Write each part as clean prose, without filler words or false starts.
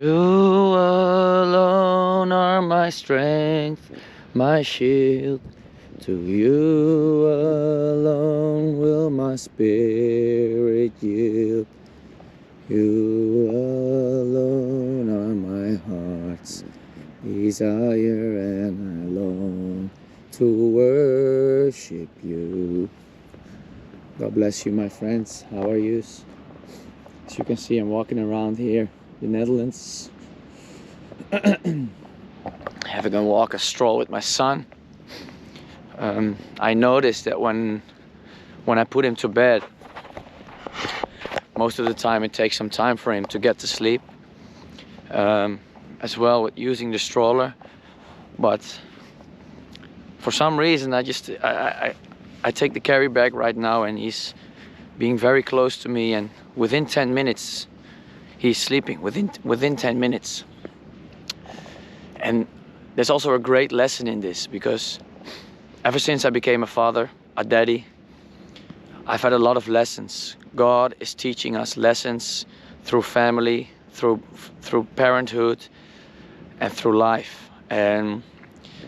You alone are my strength, my shield. To you alone will my spirit yield. You alone are my heart's desire, and I long to worship you. God bless you, my friends. How are you? As you can see, I'm walking around here, the Netherlands, having a walk, a stroll with my son. I noticed that when I put him to bed, most of the time it takes some time for him to get to sleep, as well with using the stroller. But for some reason I take the carry bag right now, and he's being very close to me, and within 10 minutes he's sleeping, within 10 minutes. And there's also a great lesson in this, because ever since I became a father, a daddy, I've had a lot of lessons. God is teaching us lessons through family, through parenthood, and through life. And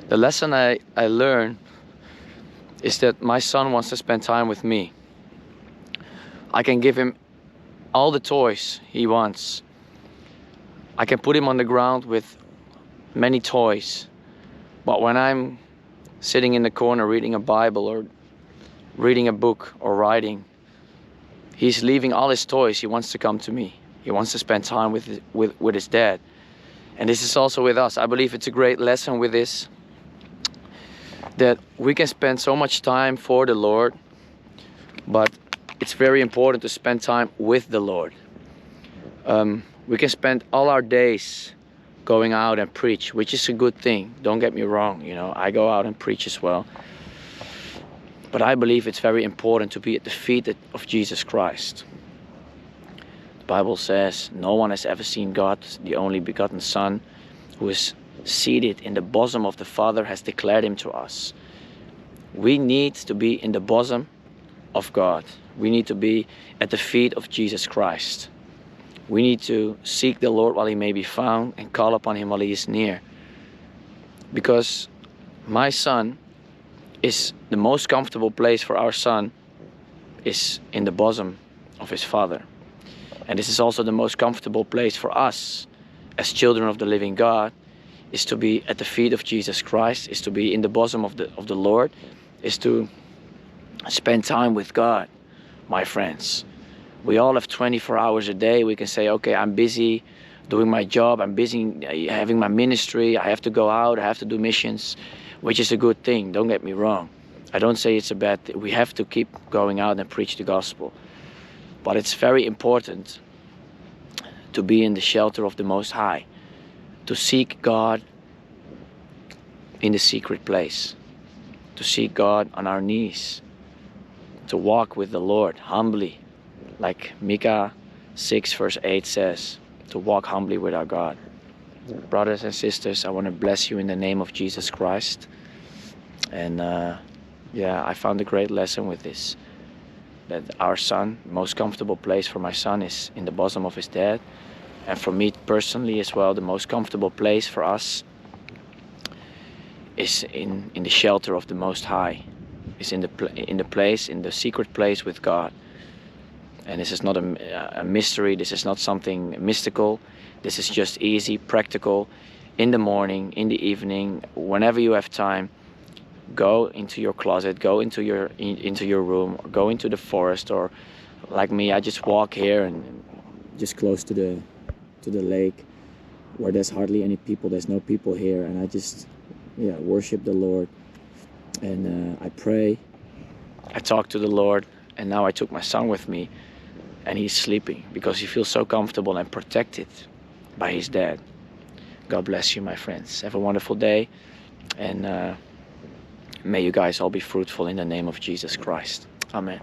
the lesson I learned is that my son wants to spend time with me. I can give him all the toys he wants. I can put him on the ground with many toys. But when I'm sitting in the corner reading a Bible or reading a book or writing, he's leaving all his toys. He wants to come to me. He wants to spend time with his dad. And this is also with us. I believe it's a great lesson with this, that we can spend so much time for the Lord, but it's very important to spend time with the Lord. We can spend all our days going out and preach, which is a good thing. Don't get me wrong, you know, I go out and preach as well. But I believe it's very important to be at the feet of Jesus Christ. The Bible says, no one has ever seen God, the only begotten Son, who is seated in the bosom of the Father, has declared him to us. We need to be in the bosom of God. We need to be at the feet of Jesus Christ. We need to seek the Lord while he may be found, and call upon him while he is near. Because my son is the most comfortable place for our son is in the bosom of his father. And this is also the most comfortable place for us as children of the living God, is to be at the feet of Jesus Christ, is to be in the bosom of the Lord, is to spend time with God, my friends. We all have 24 hours a day. We can say, okay, I'm busy doing my job, I'm busy having my ministry, I have to go out, I have to do missions, which is a good thing, don't get me wrong. I don't say it's a bad thing. We have to keep going out and preach the gospel. But it's very important to be in the shelter of the Most High, to seek God in the secret place, to seek God on our knees, to walk with the Lord humbly, like Micah 6 verse 8 says, to walk humbly with our God. Brothers and sisters, I want to bless you in the name of Jesus Christ. And yeah, I found a great lesson with this, that our son, the most comfortable place for my son is in the bosom of his dad. And for me personally as well, the most comfortable place for us is in the shelter of the Most High, is in the secret place with God. And this is not a mystery, this is not something mystical, this is just easy, practical. In the morning, in the evening, whenever you have time, go into your closet, go into your room, or go into the forest, or like me, I just walk here and just close to the lake where there's hardly any people, there's no people here, and I just worship the Lord, and I pray, I talk to the Lord. And now I took my son with me, and he's sleeping because he feels so comfortable and protected by his dad. God bless you, my friends. Have a wonderful day, and may you guys all be fruitful in the name of Jesus Christ. Amen.